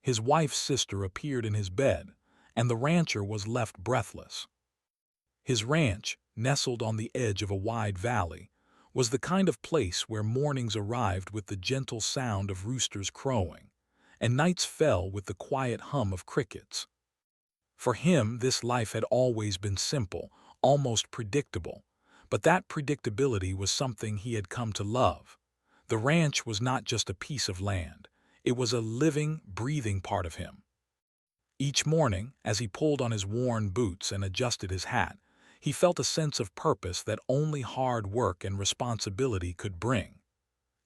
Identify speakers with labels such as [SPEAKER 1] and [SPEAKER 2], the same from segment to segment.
[SPEAKER 1] His wife's sister appeared in his bed, and the rancher was left breathless. His ranch, nestled on the edge of a wide valley, was the kind of place where mornings arrived with the gentle sound of roosters crowing, and nights fell with the quiet hum of crickets. For him, this life had always been simple, almost predictable, but that predictability was something he had come to love. The ranch was not just a piece of land, it was a living, breathing part of him. Each morning, as he pulled on his worn boots and adjusted his hat, he felt a sense of purpose that only hard work and responsibility could bring.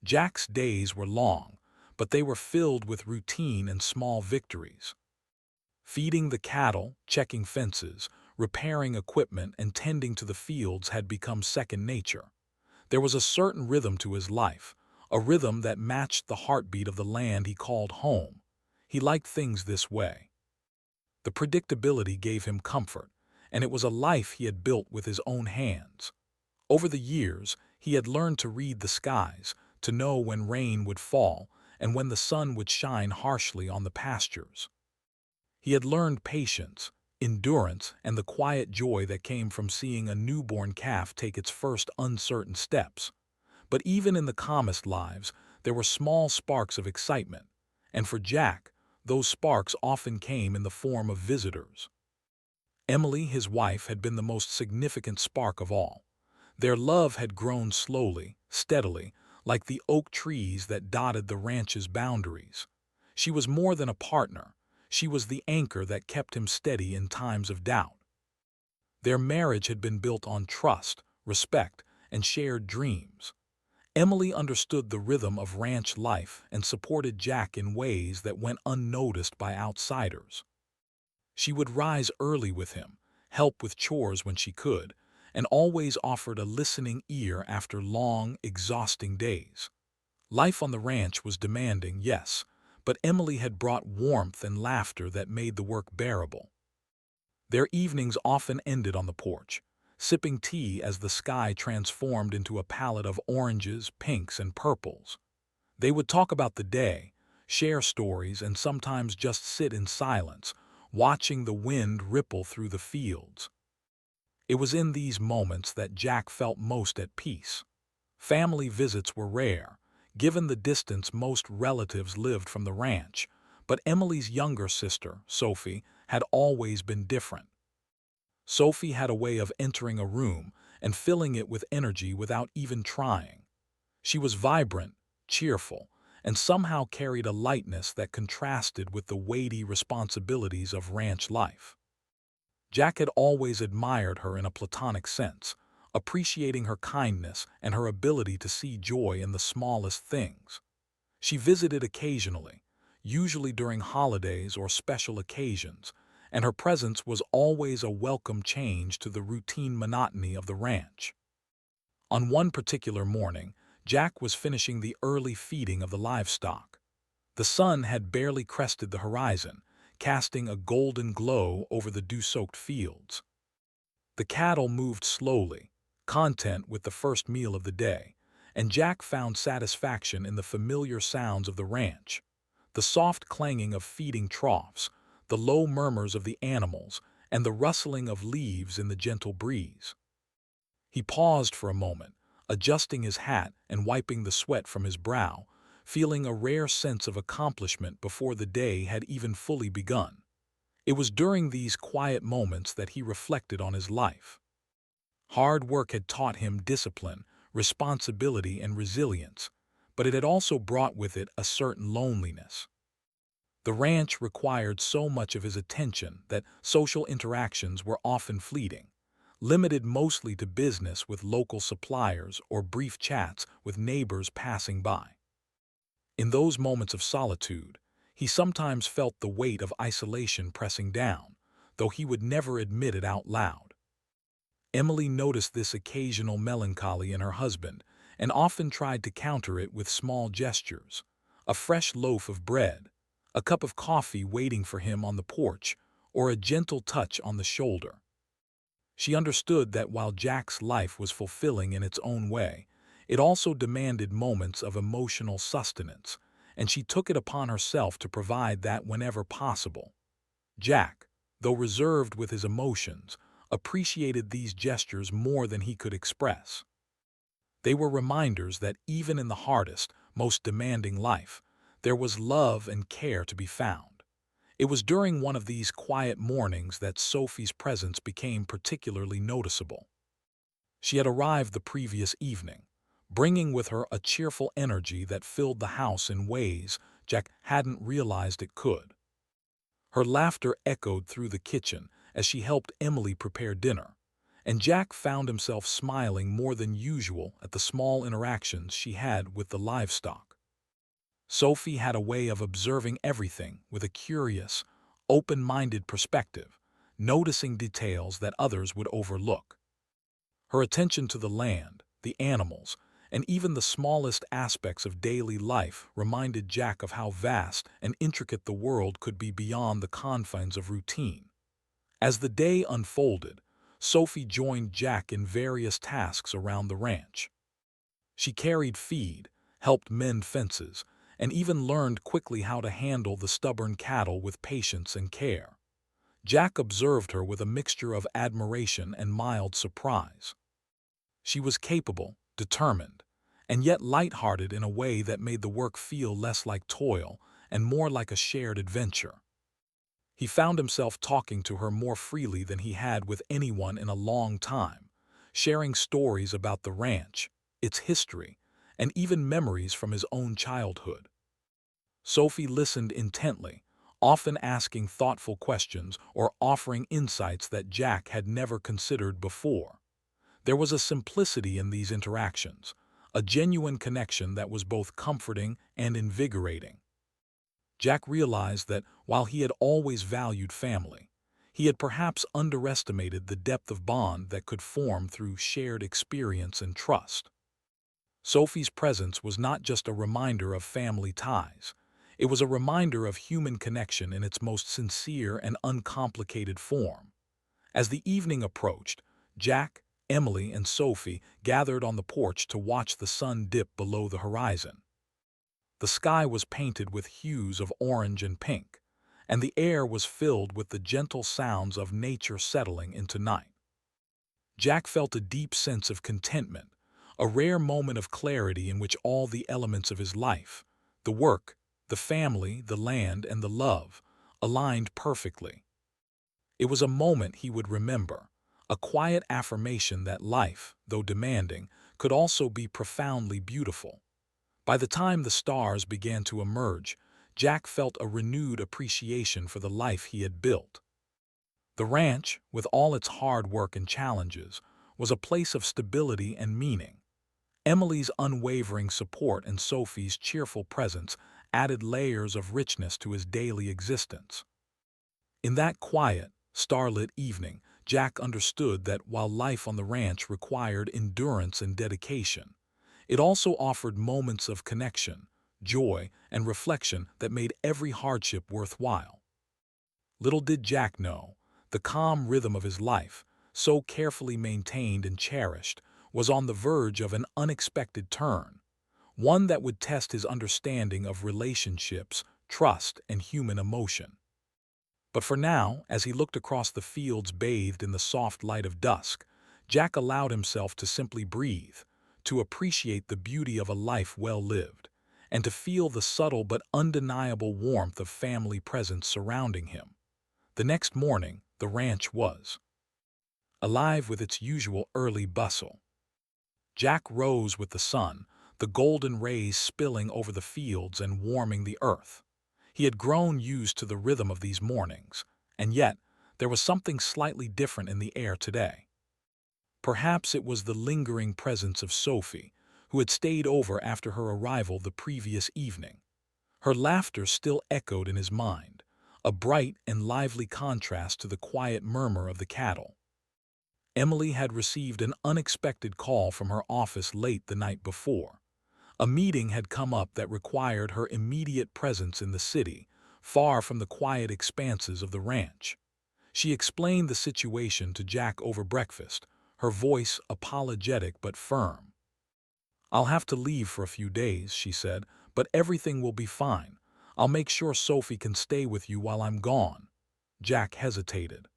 [SPEAKER 1] Jack's days were long, but they were filled with routine and small victories. Feeding the cattle, checking fences, repairing equipment, and tending to the fields had become second nature. There was a certain rhythm to his life, a rhythm that matched the heartbeat of the land he called home. He liked things this way. The predictability gave him comfort, and it was a life he had built with his own hands. Over the years, he had learned to read the skies, to know when rain would fall and when the sun would shine harshly on the pastures. He had learned patience, endurance, and the quiet joy that came from seeing a newborn calf take its first uncertain steps. But even in the calmest lives, there were small sparks of excitement, and for Jack, those sparks often came in the form of visitors. Emily, his wife, had been the most significant spark of all. Their love had grown slowly, steadily, like the oak trees that dotted the ranch's boundaries. She was more than a partner. She was the anchor that kept him steady in times of doubt. Their marriage had been built on trust, respect, and shared dreams. Emily understood the rhythm of ranch life and supported Jack in ways that went unnoticed by outsiders. She would rise early with him, help with chores when she could, and always offered a listening ear after long, exhausting days. Life on the ranch was demanding, yes, but Emily had brought warmth and laughter that made the work bearable. Their evenings often ended on the porch, sipping tea as the sky transformed into a palette of oranges, pinks, and purples. They would talk about the day, share stories, and sometimes just sit in silence, watching the wind ripple through the fields. It was in these moments that Jack felt most at peace. Family visits were rare, given the distance most relatives lived from the ranch, but Emily's younger sister, Sophie, had always been different. Sophie had a way of entering a room and filling it with energy without even trying. She was vibrant, cheerful, and somehow carried a lightness that contrasted with the weighty responsibilities of ranch life. Jack had always admired her in a platonic sense, appreciating her kindness and her ability to see joy in the smallest things. She visited occasionally, usually during holidays or special occasions, and her presence was always a welcome change to the routine monotony of the ranch. On one particular morning, Jack was finishing the early feeding of the livestock. The sun had barely crested the horizon, casting a golden glow over the dew-soaked fields. The cattle moved slowly, content with the first meal of the day, and Jack found satisfaction in the familiar sounds of the ranch, the soft clanging of feeding troughs, the low murmurs of the animals, and the rustling of leaves in the gentle breeze. He paused for a moment, adjusting his hat and wiping the sweat from his brow, feeling a rare sense of accomplishment before the day had even fully begun. It was during these quiet moments that he reflected on his life. Hard work had taught him discipline, responsibility, and resilience, but it had also brought with it a certain loneliness. The ranch required so much of his attention that social interactions were often fleeting, limited mostly to business with local suppliers or brief chats with neighbors passing by. In those moments of solitude, he sometimes felt the weight of isolation pressing down, though he would never admit it out loud. Emily noticed this occasional melancholy in her husband and often tried to counter it with small gestures: a fresh loaf of bread, a cup of coffee waiting for him on the porch, or a gentle touch on the shoulder. She understood that while Jack's life was fulfilling in its own way, it also demanded moments of emotional sustenance, and she took it upon herself to provide that whenever possible. Jack, though reserved with his emotions, appreciated these gestures more than he could express. They were reminders that even in the hardest, most demanding life, there was love and care to be found. It was during one of these quiet mornings that Sophie's presence became particularly noticeable. She had arrived the previous evening, bringing with her a cheerful energy that filled the house in ways Jack hadn't realized it could. Her laughter echoed through the kitchen as she helped Emily prepare dinner, and Jack found himself smiling more than usual at the small interactions she had with the livestock. Sophie had a way of observing everything with a curious, open-minded perspective, noticing details that others would overlook. Her attention to the land, the animals, and even the smallest aspects of daily life reminded Jack of how vast and intricate the world could be beyond the confines of routine. As the day unfolded, Sophie joined Jack in various tasks around the ranch. She carried feed, helped mend fences, and even learned quickly how to handle the stubborn cattle with patience and care. Jack observed her with a mixture of admiration and mild surprise. She was capable, determined, and yet light-hearted in a way that made the work feel less like toil and more like a shared adventure. He found himself talking to her more freely than he had with anyone in a long time, sharing stories about the ranch, its history, and even memories from his own childhood. Sophie listened intently, often asking thoughtful questions or offering insights that Jack had never considered before. There was a simplicity in these interactions, a genuine connection that was both comforting and invigorating. Jack realized that while he had always valued family, he had perhaps underestimated the depth of bond that could form through shared experience and trust. Sophie's presence was not just a reminder of family ties. It was a reminder of human connection in its most sincere and uncomplicated form. As the evening approached, Jack, Emily, and Sophie gathered on the porch to watch the sun dip below the horizon. The sky was painted with hues of orange and pink, and the air was filled with the gentle sounds of nature settling into night. Jack felt a deep sense of contentment, a rare moment of clarity in which all the elements of his life, the work, the family, the land, and the love, aligned perfectly. It was a moment he would remember, a quiet affirmation that life, though demanding, could also be profoundly beautiful. By the time the stars began to emerge, Jack felt a renewed appreciation for the life he had built. The ranch, with all its hard work and challenges, was a place of stability and meaning. Emily's unwavering support and Sophie's cheerful presence added layers of richness to his daily existence. In that quiet, starlit evening, Jack understood that while life on the ranch required endurance and dedication, it also offered moments of connection, joy, and reflection that made every hardship worthwhile. Little did Jack know, the calm rhythm of his life, so carefully maintained and cherished, was on the verge of an unexpected turn, one that would test his understanding of relationships, trust, and human emotion. But for now, as he looked across the fields bathed in the soft light of dusk, Jack allowed himself to simply breathe, to appreciate the beauty of a life well lived, and to feel the subtle but undeniable warmth of family presence surrounding him. The next morning, the ranch was alive with its usual early bustle. Jack rose with the sun, the golden rays spilling over the fields and warming the earth. He had grown used to the rhythm of these mornings, and yet there was something slightly different in the air today. Perhaps it was the lingering presence of Sophie, who had stayed over after her arrival the previous evening. Her laughter still echoed in his mind, a bright and lively contrast to the quiet murmur of the cattle. Emily had received an unexpected call from her office late the night before. A meeting had come up that required her immediate presence in the city, far from the quiet expanses of the ranch. She explained the situation to Jack over breakfast, her voice apologetic but firm. "I'll have to leave for a few days," she said, but everything will be fine. I'll make sure Sophie can stay with you while I'm gone." Jack hesitated.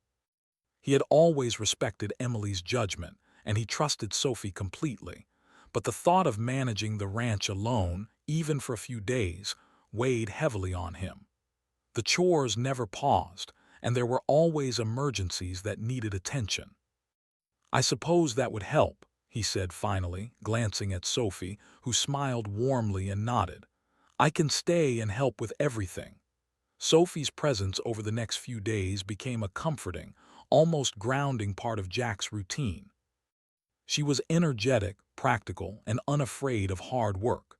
[SPEAKER 1] He had always respected Emily's judgment, and he trusted Sophie completely. But the thought of managing the ranch alone, even for a few days, weighed heavily on him. The chores never paused, and there were always emergencies that needed attention. "I suppose that would help," he said finally, glancing at Sophie, who smiled warmly and nodded. "I can stay and help with everything." Sophie's presence over the next few days became a comforting, almost grounding part of Jack's routine. She was energetic, practical, and unafraid of hard work.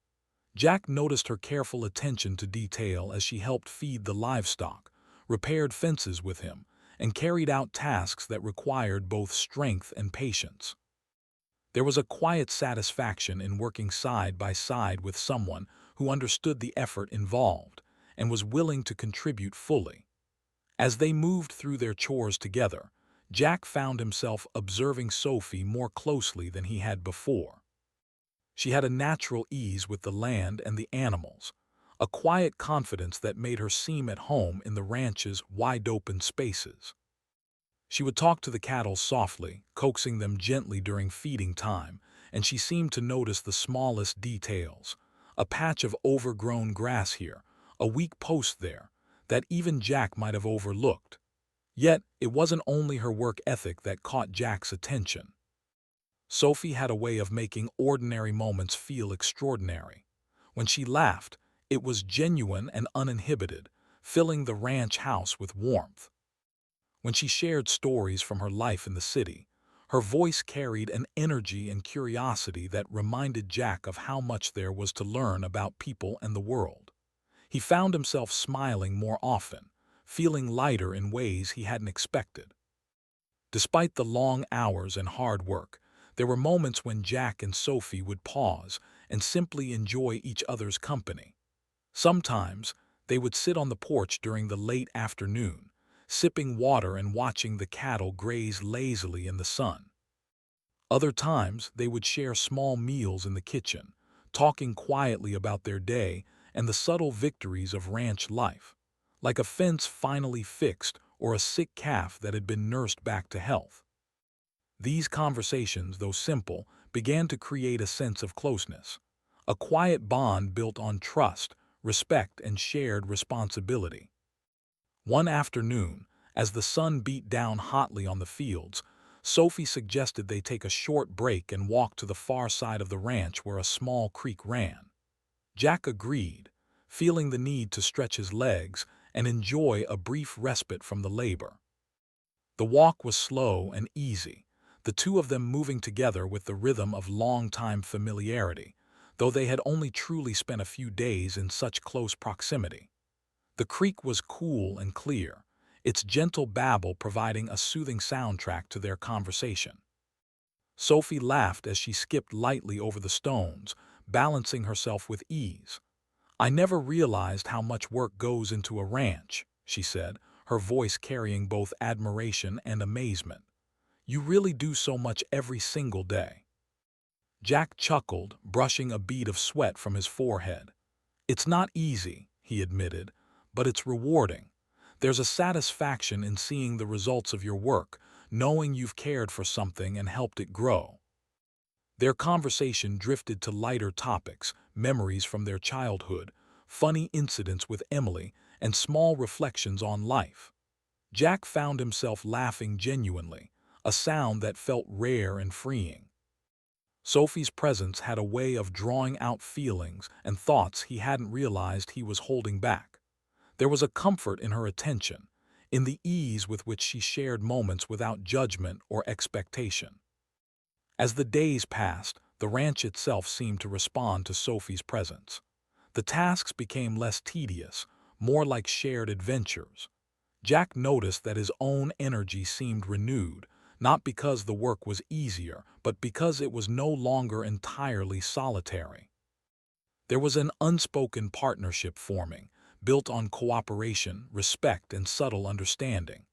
[SPEAKER 1] Jack noticed her careful attention to detail as she helped feed the livestock, repaired fences with him, and carried out tasks that required both strength and patience. There was a quiet satisfaction in working side by side with someone who understood the effort involved and was willing to contribute fully. As they moved through their chores together, Jack found himself observing Sophie more closely than he had before. She had a natural ease with the land and the animals, a quiet confidence that made her seem at home in the ranch's wide-open spaces. She would talk to the cattle softly, coaxing them gently during feeding time, and she seemed to notice the smallest details, a patch of overgrown grass here, a weak post there, that even Jack might have overlooked. Yet, it wasn't only her work ethic that caught Jack's attention. Sophie had a way of making ordinary moments feel extraordinary. When she laughed, it was genuine and uninhibited, filling the ranch house with warmth. When she shared stories from her life in the city, her voice carried an energy and curiosity that reminded Jack of how much there was to learn about people and the world. He found himself smiling more often, feeling lighter in ways he hadn't expected. Despite the long hours and hard work, there were moments when Jack and Sophie would pause and simply enjoy each other's company. Sometimes, they would sit on the porch during the late afternoon, sipping water and watching the cattle graze lazily in the sun. Other times, they would share small meals in the kitchen, talking quietly about their day and the subtle victories of ranch life, like a fence finally fixed or a sick calf that had been nursed back to health. These conversations, though simple, began to create a sense of closeness, a quiet bond built on trust, respect, and shared responsibility. One afternoon, as the sun beat down hotly on the fields, Sophie suggested they take a short break and walk to the far side of the ranch where a small creek ran. Jack agreed, feeling the need to stretch his legs and enjoy a brief respite from the labor. The walk was slow and easy, the two of them moving together with the rhythm of long-time familiarity, though they had only truly spent a few days in such close proximity. The creek was cool and clear, its gentle babble providing a soothing soundtrack to their conversation. Sophie laughed as she skipped lightly over the stones, balancing herself with ease. "I never realized how much work goes into a ranch," she said, her voice carrying both admiration and amazement. "You really do so much every single day." Jack chuckled, brushing a bead of sweat from his forehead. "It's not easy," he admitted, "but it's rewarding. There's a satisfaction in seeing the results of your work, knowing you've cared for something and helped it grow." Their conversation drifted to lighter topics, memories from their childhood, funny incidents with Emily, and small reflections on life. Jack found himself laughing genuinely, a sound that felt rare and freeing. Sophie's presence had a way of drawing out feelings and thoughts he hadn't realized he was holding back. There was a comfort in her attention, in the ease with which she shared moments without judgment or expectation. As the days passed, the ranch itself seemed to respond to Sophie's presence. The tasks became less tedious, more like shared adventures. Jack noticed that his own energy seemed renewed, not because the work was easier, but because it was no longer entirely solitary. There was an unspoken partnership forming, built on cooperation, respect, and subtle understanding.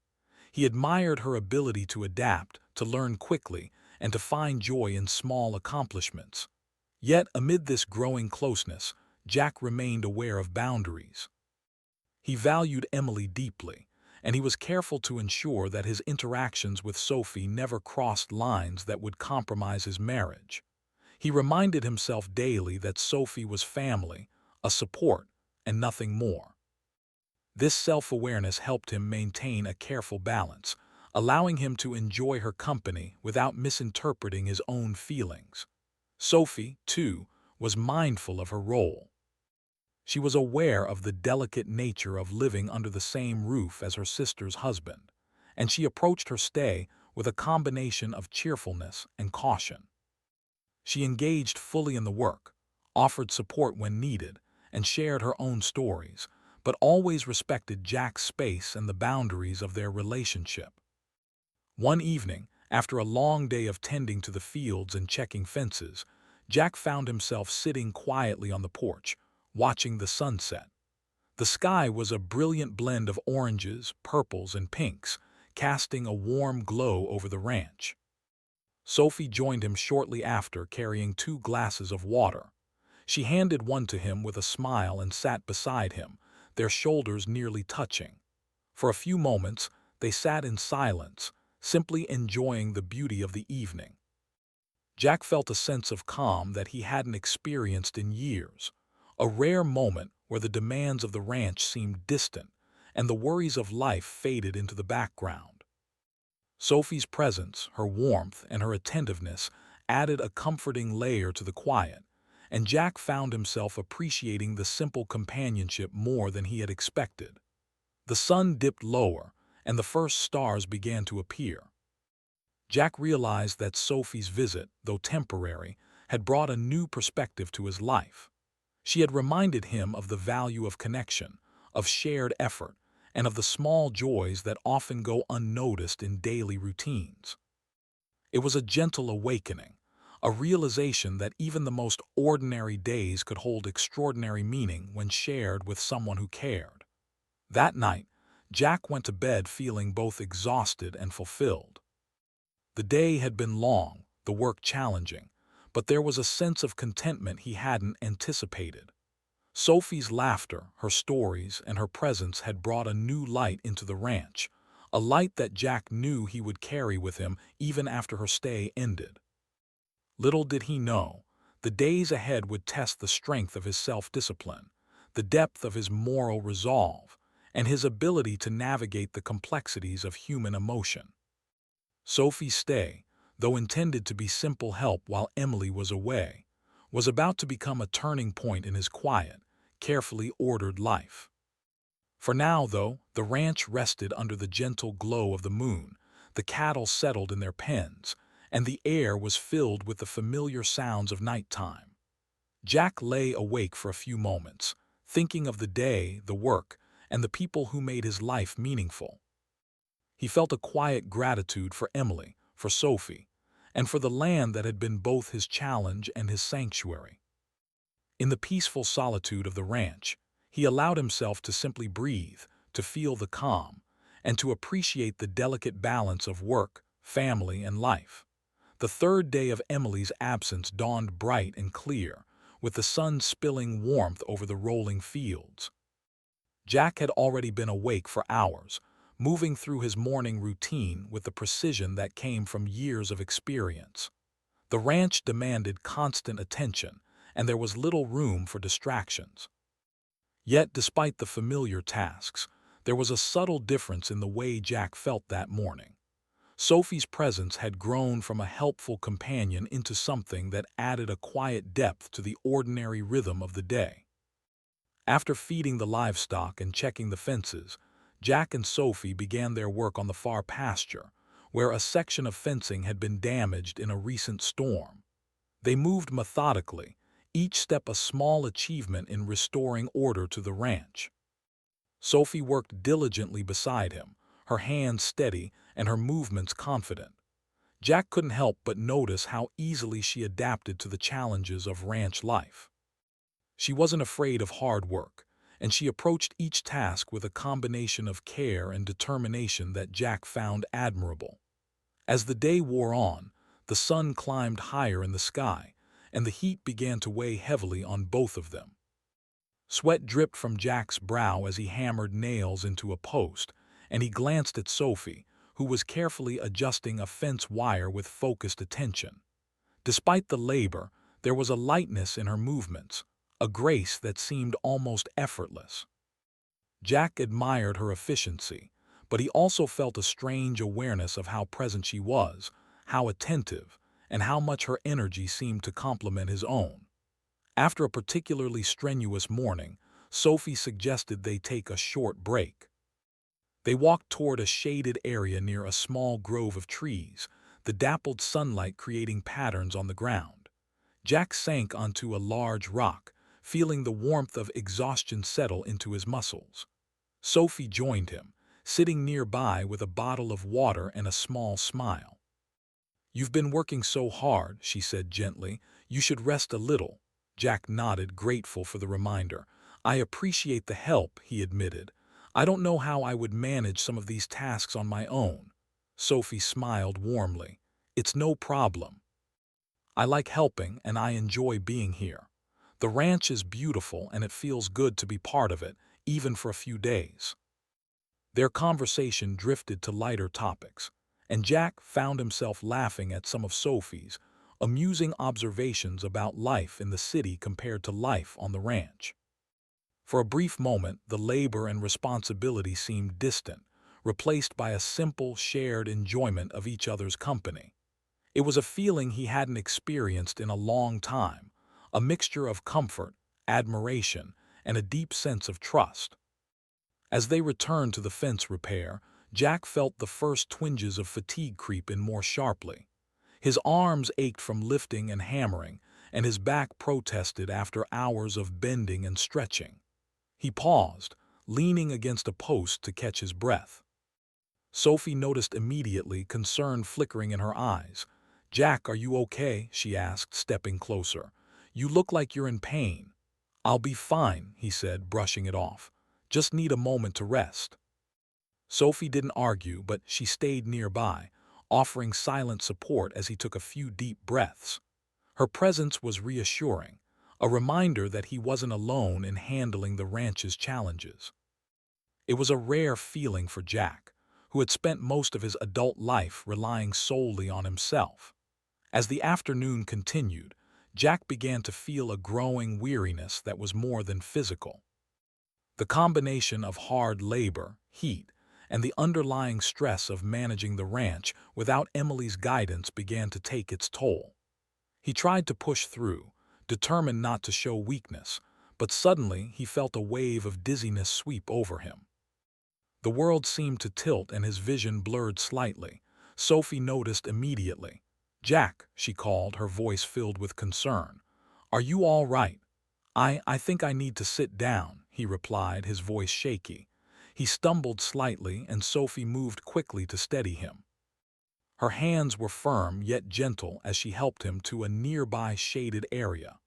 [SPEAKER 1] He admired her ability to adapt, to learn quickly, and to find joy in small accomplishments. Yet, amid this growing closeness, Jack remained aware of boundaries. He valued Emily deeply, and he was careful to ensure that his interactions with Sophie never crossed lines that would compromise his marriage. He reminded himself daily that Sophie was family, a support, and nothing more. This self-awareness helped him maintain a careful balance, allowing him to enjoy her company without misinterpreting his own feelings. Sophie, too, was mindful of her role. She was aware of the delicate nature of living under the same roof as her sister's husband, and she approached her stay with a combination of cheerfulness and caution. She engaged fully in the work, offered support when needed, and shared her own stories, but always respected Jack's space and the boundaries of their relationship. One evening, after a long day of tending to the fields and checking fences, Jack found himself sitting quietly on the porch, watching the sunset. The sky was a brilliant blend of oranges, purples, and pinks, casting a warm glow over the ranch. Sophie joined him shortly after, carrying 2 glasses of water. She handed one to him with a smile and sat beside him, their shoulders nearly touching. For a few moments, they sat in silence, simply enjoying the beauty of the evening. Jack felt a sense of calm that he hadn't experienced in years, a rare moment where the demands of the ranch seemed distant and the worries of life faded into the background. Sophie's presence, her warmth, and her attentiveness added a comforting layer to the quiet, and Jack found himself appreciating the simple companionship more than he had expected. The sun dipped lower, and the first stars began to appear. Jack realized that Sophie's visit, though temporary, had brought a new perspective to his life. She had reminded him of the value of connection, of shared effort, and of the small joys that often go unnoticed in daily routines. It was a gentle awakening, a realization that even the most ordinary days could hold extraordinary meaning when shared with someone who cared. That night, Jack went to bed feeling both exhausted and fulfilled. The day had been long, the work challenging, but there was a sense of contentment he hadn't anticipated. Sophie's laughter, her stories, and her presence had brought a new light into the ranch, a light that Jack knew he would carry with him even after her stay ended. Little did he know, the days ahead would test the strength of his self-discipline, the depth of his moral resolve, and his ability to navigate the complexities of human emotion. Sophie's stay, though intended to be simple help while Emily was away, was about to become a turning point in his quiet, carefully ordered life. For now, though, the ranch rested under the gentle glow of the moon, the cattle settled in their pens, and the air was filled with the familiar sounds of nighttime. Jack lay awake for a few moments, thinking of the day, the work, and the people who made his life meaningful. He felt a quiet gratitude for Emily, for Sophie, and for the land that had been both his challenge and his sanctuary. In the peaceful solitude of the ranch, he allowed himself to simply breathe, to feel the calm, and to appreciate the delicate balance of work, family, and life. The third day of Emily's absence dawned bright and clear, with the sun spilling warmth over the rolling fields. Jack had already been awake for hours, moving through his morning routine with the precision that came from years of experience. The ranch demanded constant attention, and there was little room for distractions. Yet, despite the familiar tasks, there was a subtle difference in the way Jack felt that morning. Sophie's presence had grown from a helpful companion into something that added a quiet depth to the ordinary rhythm of the day. After feeding the livestock and checking the fences, Jack and Sophie began their work on the far pasture, where a section of fencing had been damaged in a recent storm. They moved methodically, each step a small achievement in restoring order to the ranch. Sophie worked diligently beside him, her hands steady and her movements confident. Jack couldn't help but notice how easily she adapted to the challenges of ranch life. She wasn't afraid of hard work, and she approached each task with a combination of care and determination that Jack found admirable. As the day wore on, the sun climbed higher in the sky, and the heat began to weigh heavily on both of them. Sweat dripped from Jack's brow as he hammered nails into a post, and he glanced at Sophie, who was carefully adjusting a fence wire with focused attention. Despite the labor, there was a lightness in her movements, a grace that seemed almost effortless. Jack admired her efficiency, but he also felt a strange awareness of how present she was, how attentive, and how much her energy seemed to complement his own. After a particularly strenuous morning, Sophie suggested they take a short break. They walked toward a shaded area near a small grove of trees, the dappled sunlight creating patterns on the ground. Jack sank onto a large rock, feeling the warmth of exhaustion settle into his muscles. Sophie joined him, sitting nearby with a bottle of water and a small smile. "You've been working so hard," she said gently. "You should rest a little." Jack nodded, grateful for the reminder. "I appreciate the help," he admitted. "I don't know how I would manage some of these tasks on my own." Sophie smiled warmly. "It's no problem. I like helping and I enjoy being here. The ranch is beautiful and it feels good to be part of it, even for a few days." Their conversation drifted to lighter topics, and Jack found himself laughing at some of Sophie's amusing observations about life in the city compared to life on the ranch. For a brief moment, the labor and responsibility seemed distant, replaced by a simple, shared enjoyment of each other's company. It was a feeling he hadn't experienced in a long time, a mixture of comfort, admiration, and a deep sense of trust. As they returned to the fence repair, Jack felt the first twinges of fatigue creep in more sharply. His arms ached from lifting and hammering, and his back protested after hours of bending and stretching. He paused, leaning against a post to catch his breath. Sophie noticed immediately, concern flickering in her eyes. "Jack, are you okay?" she asked, stepping closer. "You look like you're in pain." "I'll be fine," he said, brushing it off. "Just need a moment to rest." Sophie didn't argue, but she stayed nearby, offering silent support as he took a few deep breaths. Her presence was reassuring, a reminder that he wasn't alone in handling the ranch's challenges. It was a rare feeling for Jack, who had spent most of his adult life relying solely on himself. As the afternoon continued, Jack began to feel a growing weariness that was more than physical. The combination of hard labor, heat, and the underlying stress of managing the ranch without Emily's guidance began to take its toll. He tried to push through, determined not to show weakness, but suddenly he felt a wave of dizziness sweep over him. The world seemed to tilt and his vision blurred slightly. Sophie noticed immediately. "Jack," she called, her voice filled with concern. "Are you all right?" I think I need to sit down," he replied, his voice shaky. He stumbled slightly and Sophie moved quickly to steady him. Her hands were firm yet gentle as she helped him to a nearby shaded area.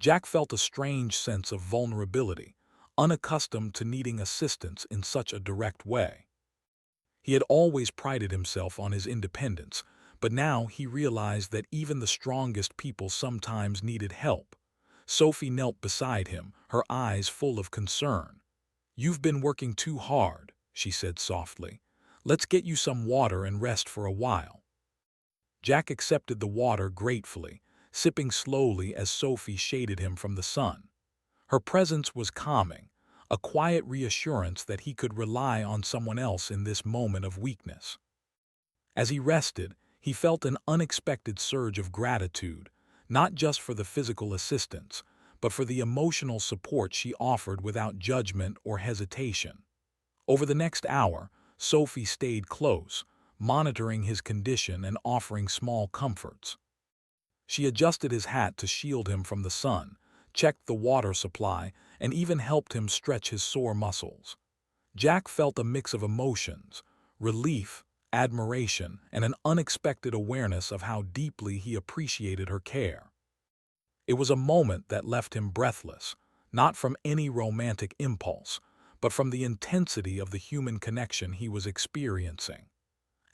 [SPEAKER 1] Jack felt a strange sense of vulnerability, unaccustomed to needing assistance in such a direct way. He had always prided himself on his independence, but now he realized that even the strongest people sometimes needed help. Sophie knelt beside him, her eyes full of concern. "You've been working too hard," she said softly. "Let's get you some water and rest for a while." Jack accepted the water gratefully, sipping slowly as Sophie shaded him from the sun. Her presence was calming, a quiet reassurance that he could rely on someone else in this moment of weakness. As he rested, he felt an unexpected surge of gratitude, not just for the physical assistance, but for the emotional support she offered without judgment or hesitation. Over the next hour, Sophie stayed close, monitoring his condition and offering small comforts. She adjusted his hat to shield him from the sun, checked the water supply, and even helped him stretch his sore muscles. Jack felt a mix of emotions, relief, admiration, and an unexpected awareness of how deeply he appreciated her care. It was a moment that left him breathless, not from any romantic impulse, but from the intensity of the human connection he was experiencing.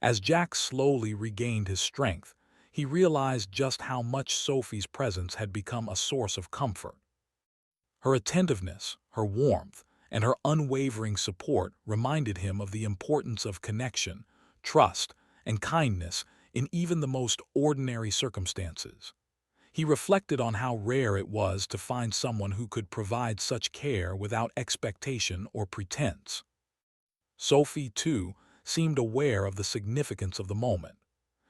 [SPEAKER 1] As Jack slowly regained his strength, he realized just how much Sophie's presence had become a source of comfort. Her attentiveness, her warmth, and her unwavering support reminded him of the importance of connection, trust, and kindness in even the most ordinary circumstances. He reflected on how rare it was to find someone who could provide such care without expectation or pretense. Sophie, too, seemed aware of the significance of the moment.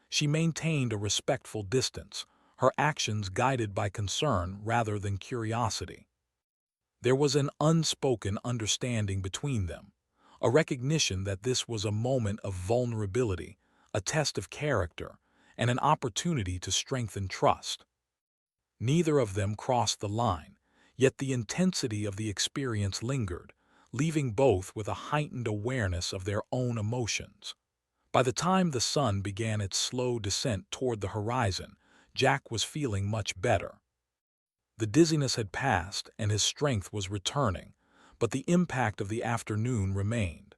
[SPEAKER 1] She maintained a respectful distance, her actions guided by concern rather than curiosity. There was an unspoken understanding between them, a recognition that this was a moment of vulnerability, a test of character, and an opportunity to strengthen trust. Neither of them crossed the line, yet the intensity of the experience lingered, leaving both with a heightened awareness of their own emotions. By the time the sun began its slow descent toward the horizon, Jack was feeling much better. The dizziness had passed and his strength was returning, but the impact of the afternoon remained.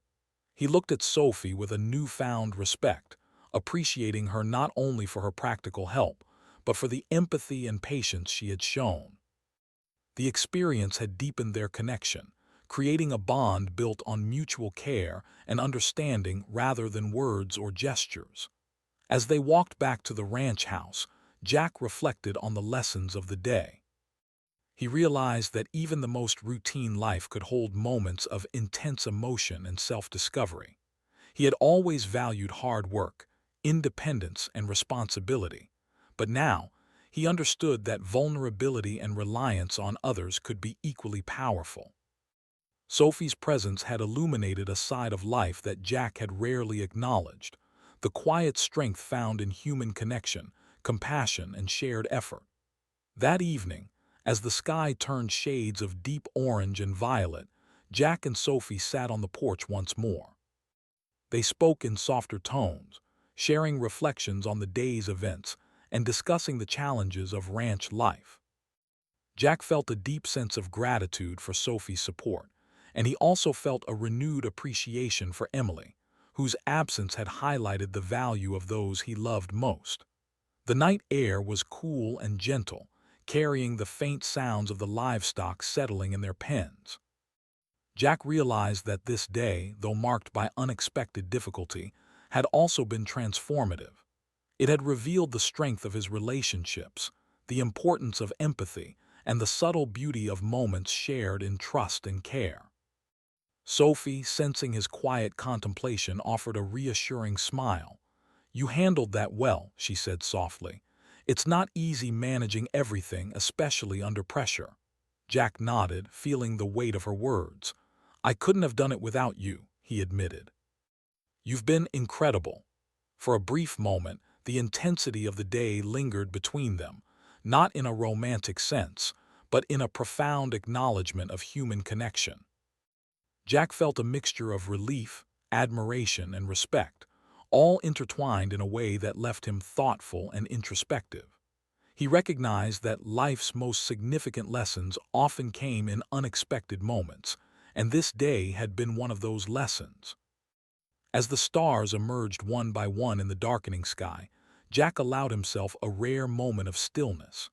[SPEAKER 1] He looked at Sophie with a newfound respect, appreciating her not only for her practical help, but for the empathy and patience she had shown. The experience had deepened their connection, creating a bond built on mutual care and understanding rather than words or gestures. As they walked back to the ranch house, Jack reflected on the lessons of the day. He realized that even the most routine life could hold moments of intense emotion and self-discovery. He had always valued hard work, independence, and responsibility, but now he understood that vulnerability and reliance on others could be equally powerful. Sophie's presence had illuminated a side of life that Jack had rarely acknowledged, the quiet strength found in human connection, compassion, and shared effort. That evening, as the sky turned shades of deep orange and violet, Jack and Sophie sat on the porch once more. They spoke in softer tones, sharing reflections on the day's events and discussing the challenges of ranch life. Jack felt a deep sense of gratitude for Sophie's support, and he also felt a renewed appreciation for Emily, whose absence had highlighted the value of those he loved most. The night air was cool and gentle, carrying the faint sounds of the livestock settling in their pens. Jack realized that this day, though marked by unexpected difficulty, had also been transformative. It had revealed the strength of his relationships, the importance of empathy, and the subtle beauty of moments shared in trust and care. Sophie, sensing his quiet contemplation, offered a reassuring smile. "You handled that well," she said softly. "It's not easy managing everything, especially under pressure." Jack nodded, feeling the weight of her words. "I couldn't have done it without you," he admitted. "You've been incredible." For a brief moment, the intensity of the day lingered between them, not in a romantic sense, but in a profound acknowledgement of human connection. Jack felt a mixture of relief, admiration, and respect, all intertwined in a way that left him thoughtful and introspective. He recognized that life's most significant lessons often came in unexpected moments, and this day had been one of those lessons. As the stars emerged one by one in the darkening sky, Jack allowed himself a rare moment of stillness.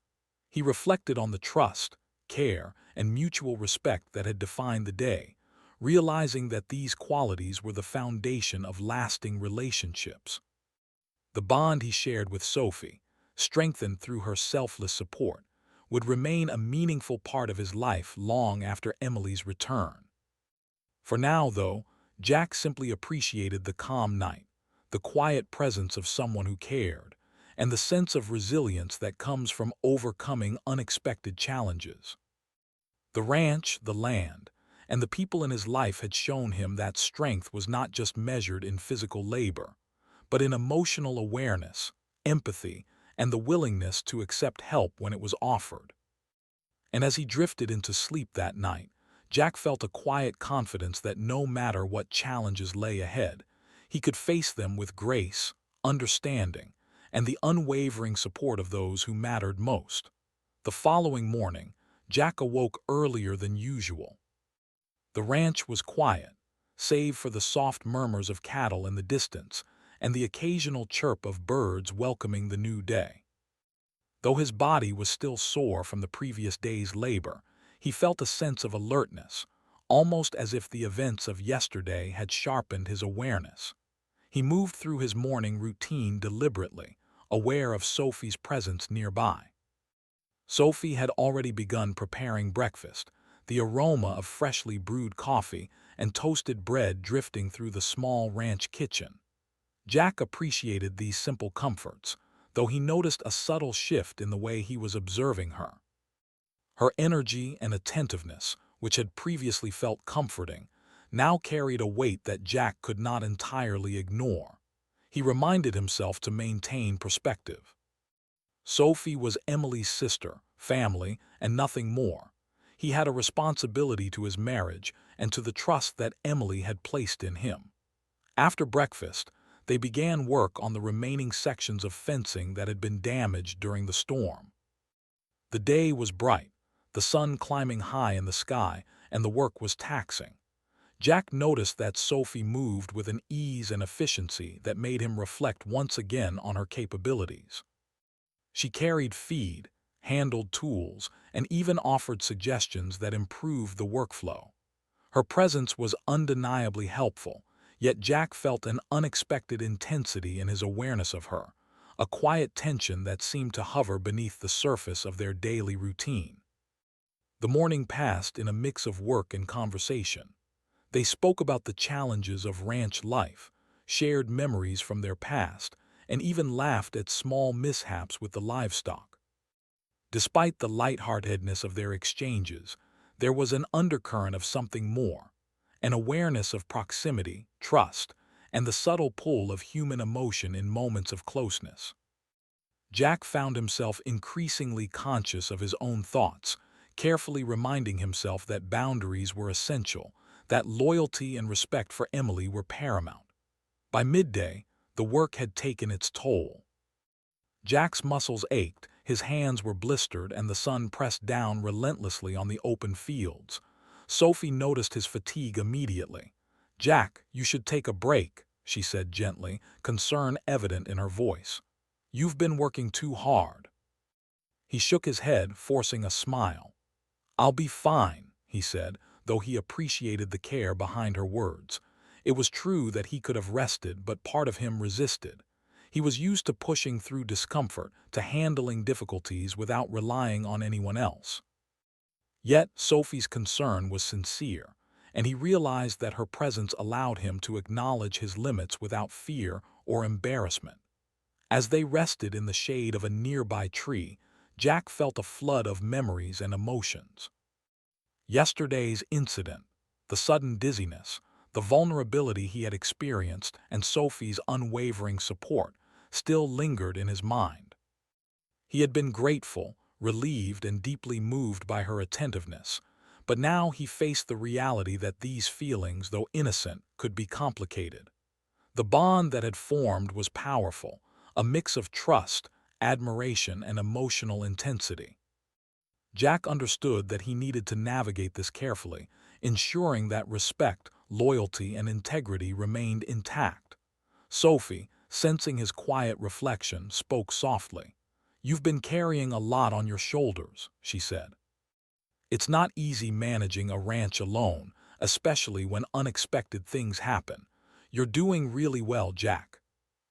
[SPEAKER 1] He reflected on the trust, care, and mutual respect that had defined the day, realizing that these qualities were the foundation of lasting relationships. The bond he shared with Sophie, strengthened through her selfless support, would remain a meaningful part of his life long after Emily's return. For now, though, Jack simply appreciated the calm night, the quiet presence of someone who cared, and the sense of resilience that comes from overcoming unexpected challenges. The ranch, the land, and the people in his life had shown him that strength was not just measured in physical labor, but in emotional awareness, empathy, and the willingness to accept help when it was offered. And as he drifted into sleep that night, Jack felt a quiet confidence that no matter what challenges lay ahead, he could face them with grace, understanding, and the unwavering support of those who mattered most. The following morning, Jack awoke earlier than usual. The ranch was quiet, save for the soft murmurs of cattle in the distance and the occasional chirp of birds welcoming the new day. Though his body was still sore from the previous day's labor, He felt a sense of alertness, almost as if the events of yesterday had sharpened his awareness. He moved through his morning routine deliberately, aware of Sophie's presence nearby. Sophie had already begun preparing breakfast, the aroma of freshly brewed coffee and toasted bread drifting through the small ranch kitchen. Jack appreciated these simple comforts, though he noticed a subtle shift in the way he was observing her. Her energy and attentiveness, which had previously felt comforting, now carried a weight that Jack could not entirely ignore. He reminded himself to maintain perspective. Sophie was Emily's sister, family, and nothing more. He had a responsibility to his marriage and to the trust that Emily had placed in him. After breakfast, they began work on the remaining sections of fencing that had been damaged during the storm. The day was bright, the sun climbing high in the sky, and the work was taxing. Jack noticed that Sophie moved with an ease and efficiency that made him reflect once again on her capabilities. She carried feed, handled tools, and even offered suggestions that improved the workflow. Her presence was undeniably helpful, yet Jack felt an unexpected intensity in his awareness of her, a quiet tension that seemed to hover beneath the surface of their daily routine. The morning passed in a mix of work and conversation. They spoke about the challenges of ranch life, shared memories from their past, and even laughed at small mishaps with the livestock. Despite the lightheartedness of their exchanges, there was an undercurrent of something more, an awareness of proximity, trust, and the subtle pull of human emotion in moments of closeness. Jack found himself increasingly conscious of his own thoughts, carefully reminding himself that boundaries were essential, that loyalty and respect for Emily were paramount. By midday, the work had taken its toll. Jack's muscles ached, his hands were blistered, and the sun pressed down relentlessly on the open fields. Sophie noticed his fatigue immediately. "Jack, you should take a break," she said gently, concern evident in her voice. "You've been working too hard." He shook his head, forcing a smile. "I'll be fine," he said, though he appreciated the care behind her words. It was true that he could have rested, but part of him resisted. He was used to pushing through discomfort, to handling difficulties without relying on anyone else. Yet Sophie's concern was sincere, and he realized that her presence allowed him to acknowledge his limits without fear or embarrassment. As they rested in the shade of a nearby tree, Jack felt a flood of memories and emotions. Yesterday's incident, the sudden dizziness, the vulnerability he had experienced, and Sophie's unwavering support still lingered in his mind. He had been grateful, relieved, and deeply moved by her attentiveness, but now he faced the reality that these feelings, though innocent, could be complicated. The bond that had formed was powerful, a mix of trust, admiration, and emotional intensity. Jack understood that he needed to navigate this carefully, ensuring that respect, loyalty, and integrity remained intact. Sophie, sensing his quiet reflection, spoke softly. "You've been carrying a lot on your shoulders," she said. "It's not easy managing a ranch alone, especially when unexpected things happen. You're doing really well, Jack."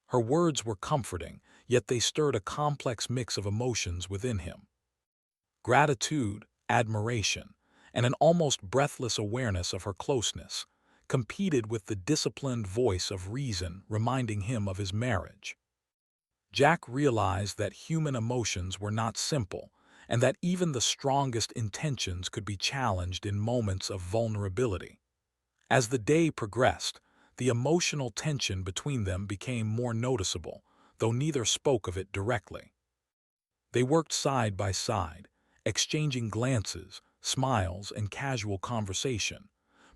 [SPEAKER 1] Her words were comforting, yet they stirred a complex mix of emotions within him. Gratitude, admiration, and an almost breathless awareness of her closeness competed with the disciplined voice of reason reminding him of his marriage. Jack realized that human emotions were not simple, and that even the strongest intentions could be challenged in moments of vulnerability. As the day progressed, the emotional tension between them became more noticeable, though neither spoke of it directly. They worked side by side, exchanging glances, smiles, and casual conversation,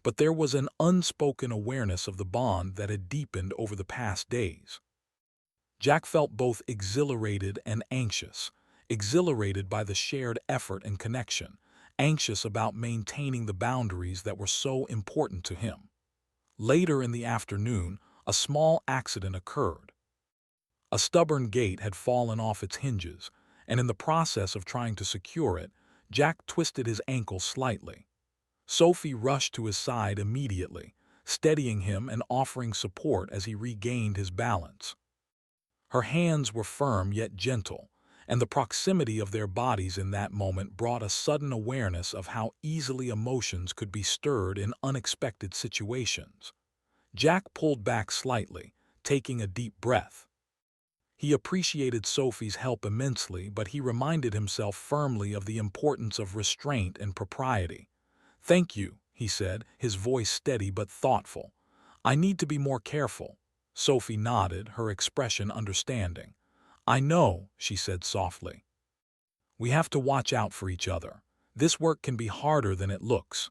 [SPEAKER 1] but there was an unspoken awareness of the bond that had deepened over the past days. Jack felt both exhilarated and anxious, exhilarated by the shared effort and connection, anxious about maintaining the boundaries that were so important to him. Later in the afternoon, a small accident occurred. A stubborn gate had fallen off its hinges, and in the process of trying to secure it, Jack twisted his ankle slightly. Sophie rushed to his side immediately, steadying him and offering support as he regained his balance. Her hands were firm yet gentle, and the proximity of their bodies in that moment brought a sudden awareness of how easily emotions could be stirred in unexpected situations. Jack pulled back slightly, taking a deep breath. He appreciated Sophie's help immensely, but he reminded himself firmly of the importance of restraint and propriety. "Thank you," he said, his voice steady but thoughtful. "I need to be more careful." Sophie nodded, her expression understanding. "I know," she said softly. "We have to watch out for each other. This work can be harder than it looks."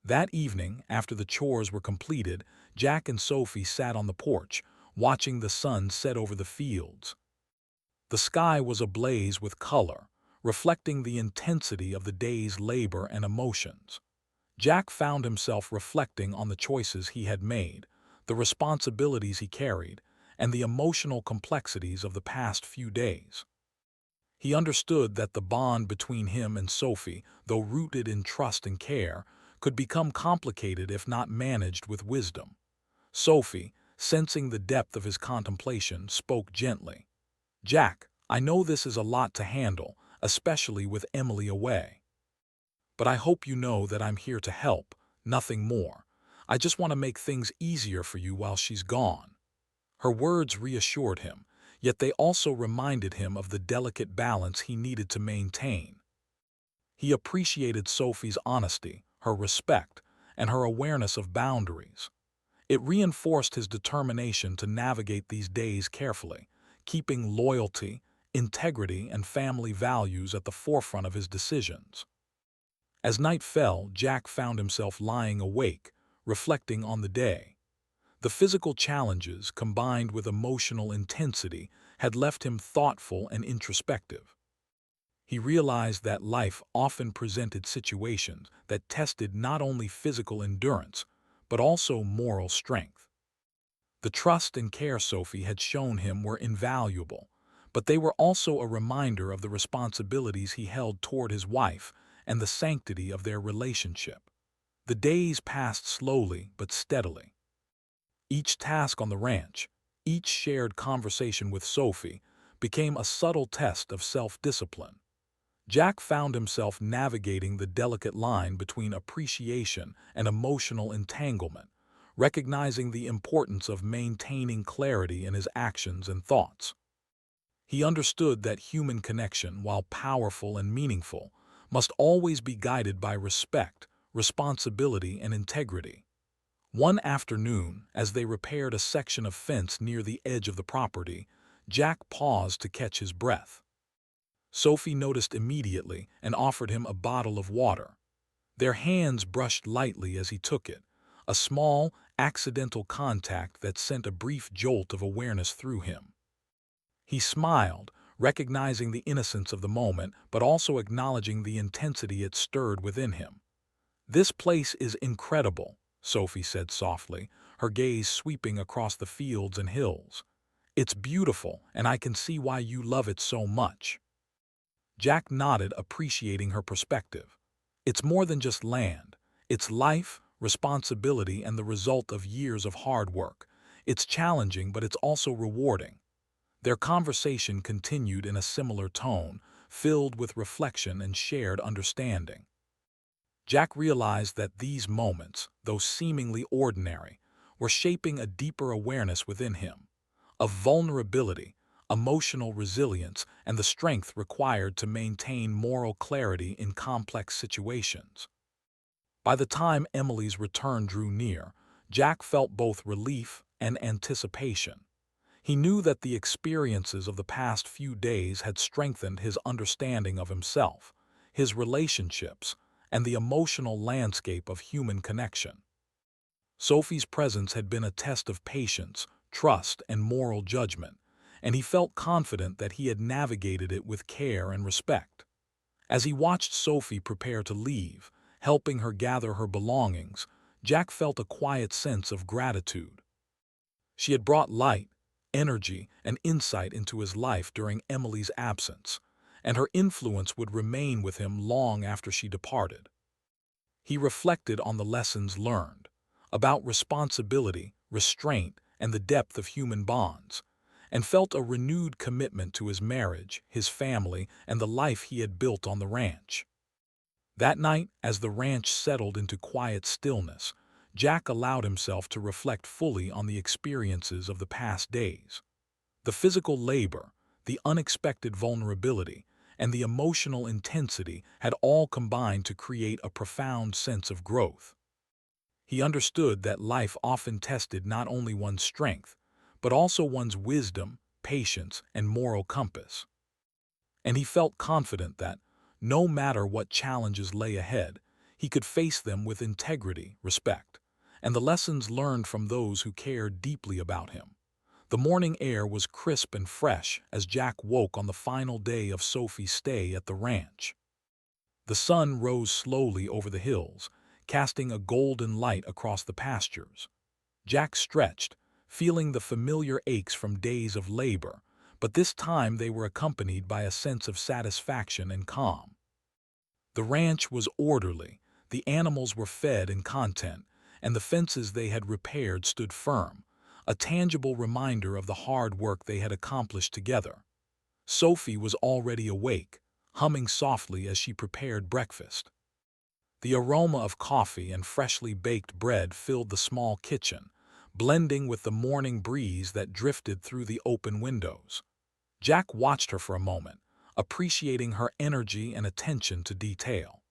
[SPEAKER 1] That evening, after the chores were completed, Jack and Sophie sat on the porch, watching the sun set over the fields. The sky was ablaze with color, reflecting the intensity of the day's labor and emotions. Jack found himself reflecting on the choices he had made, the responsibilities he carried, and the emotional complexities of the past few days. He understood that the bond between him and Sophie, though rooted in trust and care, could become complicated if not managed with wisdom. Sophie, sensing the depth of his contemplation, spoke gently. "Jack, I know this is a lot to handle, especially with Emily away. But I hope you know that I'm here to help, nothing more. I just want to make things easier for you while she's gone." Her words reassured him, yet they also reminded him of the delicate balance he needed to maintain. He appreciated Sophie's honesty, her respect, and her awareness of boundaries. It reinforced his determination to navigate these days carefully, keeping loyalty, integrity, and family values at the forefront of his decisions. As night fell, Jack found himself lying awake, reflecting on the day. The physical challenges, combined with emotional intensity, had left him thoughtful and introspective. He realized that life often presented situations that tested not only physical endurance, but also moral strength. The trust and care Sophie had shown him were invaluable, but they were also a reminder of the responsibilities he held toward his wife and the sanctity of their relationship. The days passed slowly but steadily. Each task on the ranch, each shared conversation with Sophie, became a subtle test of self-discipline. Jack found himself navigating the delicate line between appreciation and emotional entanglement, recognizing the importance of maintaining clarity in his actions and thoughts. He understood that human connection, while powerful and meaningful, must always be guided by respect, responsibility, and integrity. One afternoon, as they repaired a section of fence near the edge of the property, Jack paused to catch his breath. Sophie noticed immediately and offered him a bottle of water. Their hands brushed lightly as he took it, a small, accidental contact that sent a brief jolt of awareness through him. He smiled, recognizing the innocence of the moment but also acknowledging the intensity it stirred within him. "This place is incredible," Sophie said softly, her gaze sweeping across the fields and hills. "It's beautiful, and I can see why you love it so much." Jack nodded, appreciating her perspective. "It's more than just land. It's life, responsibility, and the result of years of hard work. It's challenging, but it's also rewarding." Their conversation continued in a similar tone, filled with reflection and shared understanding. Jack realized that these moments, though seemingly ordinary, were shaping a deeper awareness within him, of vulnerability, emotional resilience, and the strength required to maintain moral clarity in complex situations. By the time Emily's return drew near, Jack felt both relief and anticipation. He knew that the experiences of the past few days had strengthened his understanding of himself, his relationships, and the emotional landscape of human connection. Sophie's presence had been a test of patience, trust, and moral judgment, and he felt confident that he had navigated it with care and respect. As he watched Sophie prepare to leave, helping her gather her belongings, Jack felt a quiet sense of gratitude. She had brought light, energy, and insight into his life during Emily's absence, and her influence would remain with him long after she departed. He reflected on the lessons learned, about responsibility, restraint, and the depth of human bonds, and felt a renewed commitment to his marriage, his family, and the life he had built on the ranch. That night, as the ranch settled into quiet stillness, Jack allowed himself to reflect fully on the experiences of the past days. The physical labor, the unexpected vulnerability, and the emotional intensity had all combined to create a profound sense of growth. He understood that life often tested not only one's strength, but also one's wisdom, patience, and moral compass. And he felt confident that, no matter what challenges lay ahead, he could face them with integrity, respect, and the lessons learned from those who cared deeply about him. The morning air was crisp and fresh as Jack woke on the final day of Sophie's stay at the ranch. The sun rose slowly over the hills, casting a golden light across the pastures. Jack stretched, feeling the familiar aches from days of labor, but this time they were accompanied by a sense of satisfaction and calm. The ranch was orderly, the animals were fed and content, and the fences they had repaired stood firm, a tangible reminder of the hard work they had accomplished together. Sophie was already awake, humming softly as she prepared breakfast. The aroma of coffee and freshly baked bread filled the small kitchen, blending with the morning breeze that drifted through the open windows. Jack watched her for a moment, appreciating her energy and attention to detail.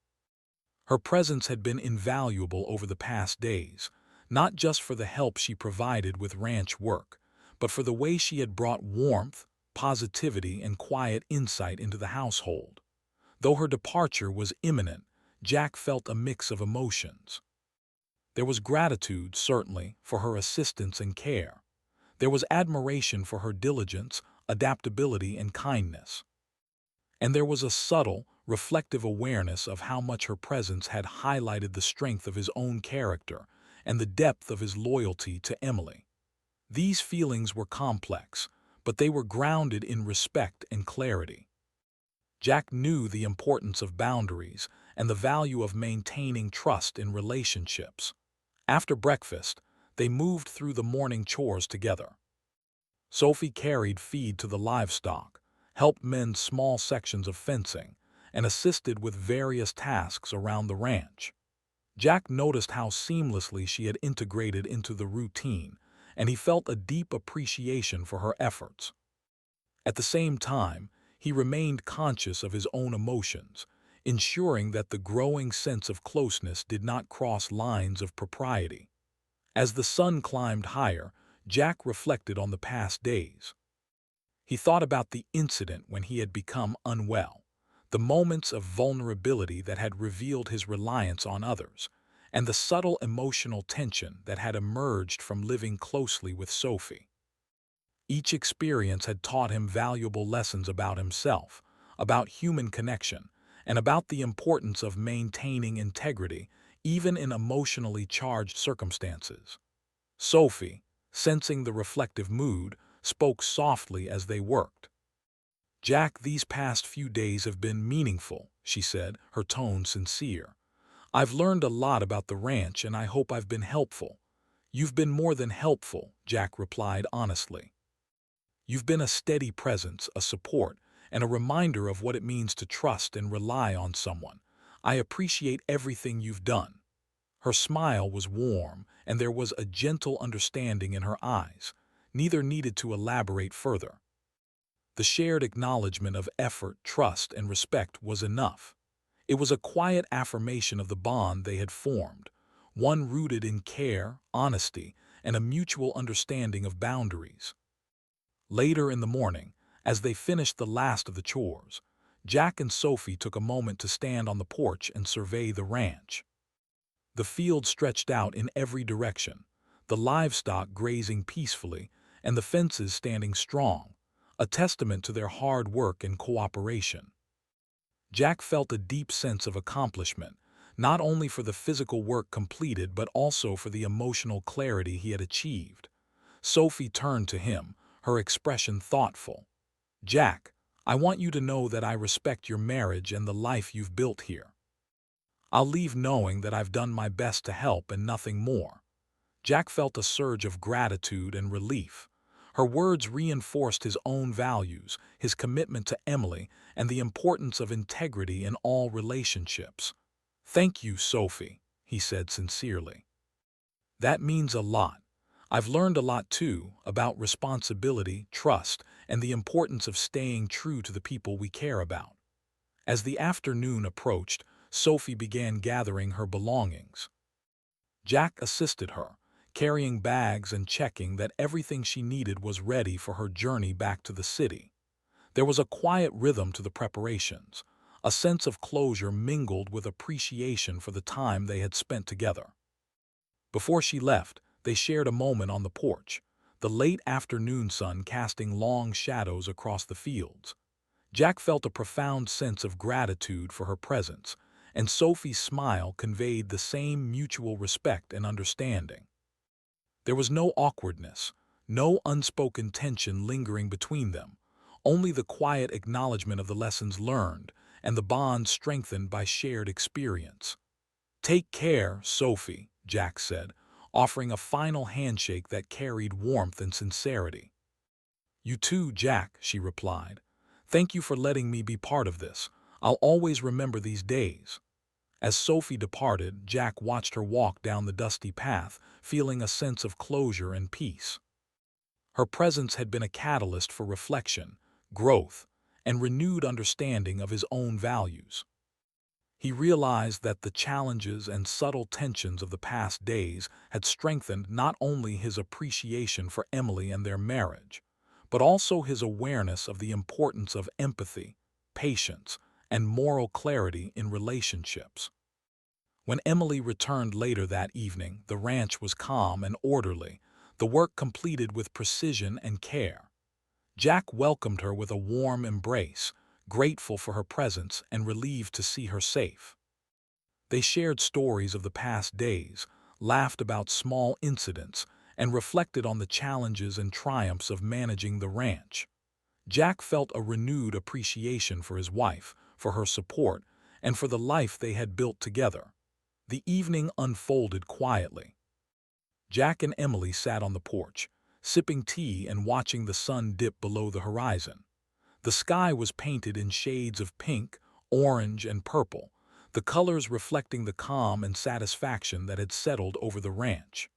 [SPEAKER 1] Her presence had been invaluable over the past days, not just for the help she provided with ranch work, but for the way she had brought warmth, positivity, and quiet insight into the household. Though her departure was imminent, Jack felt a mix of emotions. There was gratitude, certainly, for her assistance and care. There was admiration for her diligence, adaptability, and kindness. And there was a subtle, reflective awareness of how much her presence had highlighted the strength of his own character and the depth of his loyalty to Emily. These feelings were complex, but they were grounded in respect and clarity. Jack knew the importance of boundaries and the value of maintaining trust in relationships. After breakfast, they moved through the morning chores together. Sophie carried feed to the livestock, helped mend small sections of fencing, and assisted with various tasks around the ranch. Jack noticed how seamlessly she had integrated into the routine, and he felt a deep appreciation for her efforts. At the same time, he remained conscious of his own emotions, ensuring that the growing sense of closeness did not cross lines of propriety. As the sun climbed higher, Jack reflected on the past days. He thought about the incident when he had become unwell, the moments of vulnerability that had revealed his reliance on others, and the subtle emotional tension that had emerged from living closely with Sophie. Each experience had taught him valuable lessons about himself, about human connection, and about the importance of maintaining integrity even in emotionally charged circumstances. Sophie, sensing the reflective mood, spoke softly as they worked. "Jack, these past few days have been meaningful," she said, her tone sincere. "I've learned a lot about the ranch and I hope I've been helpful." "You've been more than helpful," Jack replied honestly. "You've been a steady presence, a support, and a reminder of what it means to trust and rely on someone. I appreciate everything you've done." Her smile was warm, and there was a gentle understanding in her eyes. Neither needed to elaborate further. The shared acknowledgement of effort, trust, and respect was enough. It was a quiet affirmation of the bond they had formed, one rooted in care, honesty, and a mutual understanding of boundaries. Later in the morning, as they finished the last of the chores, Jack and Sophie took a moment to stand on the porch and survey the ranch. The field stretched out in every direction, the livestock grazing peacefully, and the fences standing strong, a testament to their hard work and cooperation. Jack felt a deep sense of accomplishment, not only for the physical work completed but also for the emotional clarity he had achieved. Sophie turned to him, her expression thoughtful. "Jack, I want you to know that I respect your marriage and the life you've built here. I'll leave knowing that I've done my best to help and nothing more." Jack felt a surge of gratitude and relief. Her words reinforced his own values, his commitment to Emily, and the importance of integrity in all relationships. "Thank you, Sophie," he said sincerely. "That means a lot. I've learned a lot too, about responsibility, trust, and the importance of staying true to the people we care about." As the afternoon approached, Sophie began gathering her belongings. Jack assisted her, carrying bags and checking that everything she needed was ready for her journey back to the city. There was a quiet rhythm to the preparations, a sense of closure mingled with appreciation for the time they had spent together. Before she left, they shared a moment on the porch, the late afternoon sun casting long shadows across the fields. Jack felt a profound sense of gratitude for her presence, and Sophie's smile conveyed the same mutual respect and understanding. There was no awkwardness, no unspoken tension lingering between them, only the quiet acknowledgement of the lessons learned and the bond strengthened by shared experience. "Take care, Sophie," Jack said, offering a final handshake that carried warmth and sincerity. "You too, Jack," she replied. "Thank you for letting me be part of this. I'll always remember these days." As Sophie departed, Jack watched her walk down the dusty path, feeling a sense of closure and peace. Her presence had been a catalyst for reflection, growth, and renewed understanding of his own values. He realized that the challenges and subtle tensions of the past days had strengthened not only his appreciation for Emily and their marriage, but also his awareness of the importance of empathy, patience, and moral clarity in relationships. When Emily returned later that evening, the ranch was calm and orderly, the work completed with precision and care. Jack welcomed her with a warm embrace, grateful for her presence and relieved to see her safe. They shared stories of the past days, laughed about small incidents, and reflected on the challenges and triumphs of managing the ranch. Jack felt a renewed appreciation for his wife, for her support, and for the life they had built together. The evening unfolded quietly. Jack and Emily sat on the porch, sipping tea and watching the sun dip below the horizon. The sky was painted in shades of pink, orange, and purple, the colors reflecting the calm and satisfaction that had settled over the ranch.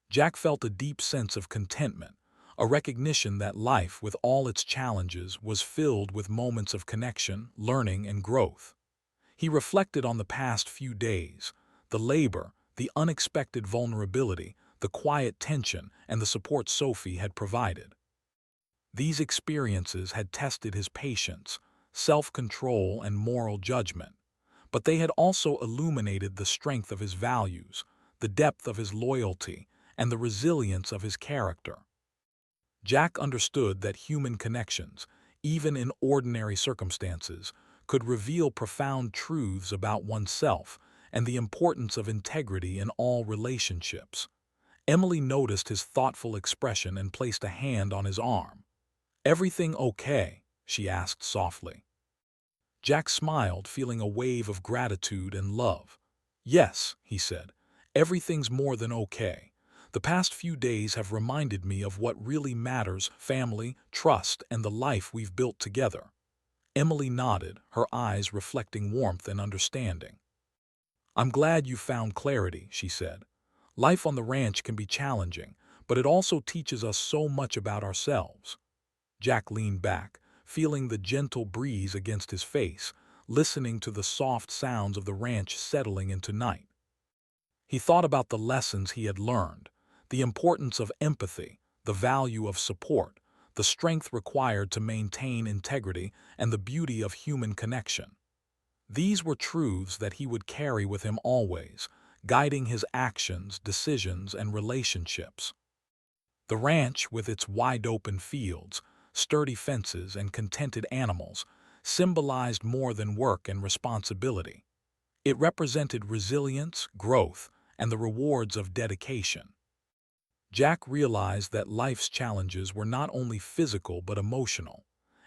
[SPEAKER 1] Jack felt a deep sense of contentment, a recognition that life, with all its challenges, was filled with moments of connection, learning, and growth. He reflected on the past few days, the labor, the unexpected vulnerability, the quiet tension, and the support Sophie had provided. These experiences had tested his patience, self-control, and moral judgment, but they had also illuminated the strength of his values, the depth of his loyalty, and the resilience of his character. Jack understood that human connections, even in ordinary circumstances, could reveal profound truths about oneself and the importance of integrity in all relationships. Emily noticed his thoughtful expression and placed a hand on his arm. "Everything okay?" she asked softly. Jack smiled, feeling a wave of gratitude and love. "Yes," he said, "everything's more than okay. The past few days have reminded me of what really matters: family, trust, and the life we've built together." Emily nodded, her eyes reflecting warmth and understanding. "I'm glad you found clarity," she said. "Life on the ranch can be challenging, but it also teaches us so much about ourselves." Jack leaned back, feeling the gentle breeze against his face, listening to the soft sounds of the ranch settling into night. He thought about the lessons he had learned, the importance of empathy, the value of support, the strength required to maintain integrity, and the beauty of human connection. These were truths that he would carry with him always, guiding his actions, decisions, and relationships. The ranch, with its wide-open fields, sturdy fences, and contented animals, symbolized more than work and responsibility. It represented resilience, growth, and the rewards of dedication. Jack realized that life's challenges were not only physical but emotional,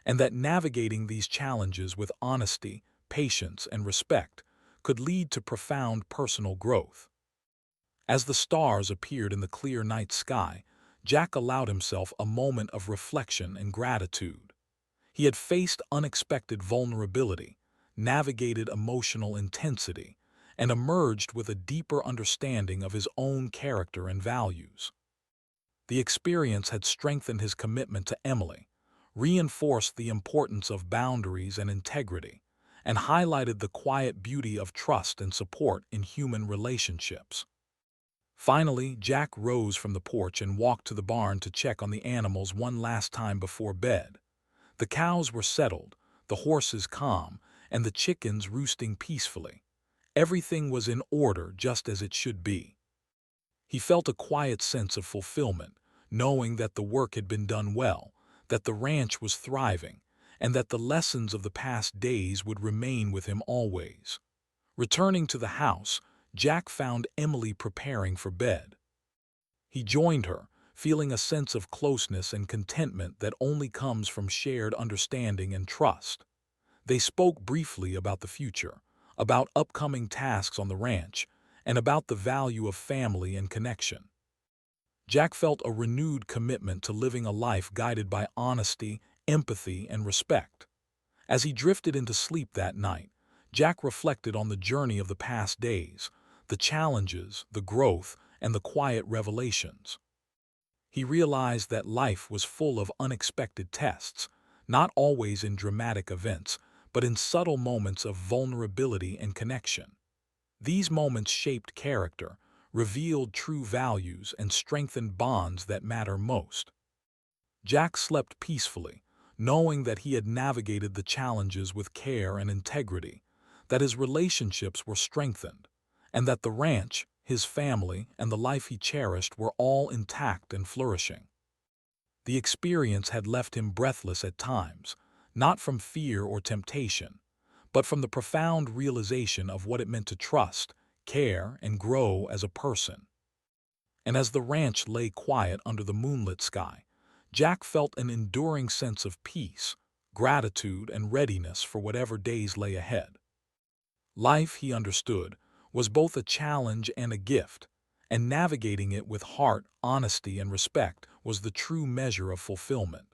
[SPEAKER 1] and that navigating these challenges with honesty, patience, and respect could lead to profound personal growth. As the stars appeared in the clear night sky, Jack allowed himself a moment of reflection and gratitude. He had faced unexpected vulnerability, navigated emotional intensity, and emerged with a deeper understanding of his own character and values. The experience had strengthened his commitment to Emily, reinforced the importance of boundaries and integrity, and highlighted the quiet beauty of trust and support in human relationships. Finally, Jack rose from the porch and walked to the barn to check on the animals one last time before bed. The cows were settled, the horses calm, and the chickens roosting peacefully. Everything was in order just as it should be. He felt a quiet sense of fulfillment, knowing that the work had been done well, that the ranch was thriving, and that the lessons of the past days would remain with him always. Returning to the house, Jack found Emily preparing for bed. He joined her, feeling a sense of closeness and contentment that only comes from shared understanding and trust. They spoke briefly about the future, about upcoming tasks on the ranch, and about the value of family and connection. Jack felt a renewed commitment to living a life guided by honesty, empathy, and respect. As he drifted into sleep that night, Jack reflected on the journey of the past days, the challenges, the growth, and the quiet revelations. He realized that life was full of unexpected tests, not always in dramatic events, but in subtle moments of vulnerability and connection. These moments shaped character, revealed true values, and strengthened bonds that matter most. Jack slept peacefully, knowing that he had navigated the challenges with care and integrity, that his relationships were strengthened, and that the ranch, his family, and the life he cherished were all intact and flourishing. The experience had left him breathless at times, not from fear or temptation, but from the profound realization of what it meant to trust, care, and grow as a person. And as the ranch lay quiet under the moonlit sky, Jack felt an enduring sense of peace, gratitude, and readiness for whatever days lay ahead. Life, he understood, was both a challenge and a gift, and navigating it with heart, honesty, and respect was the true measure of fulfillment.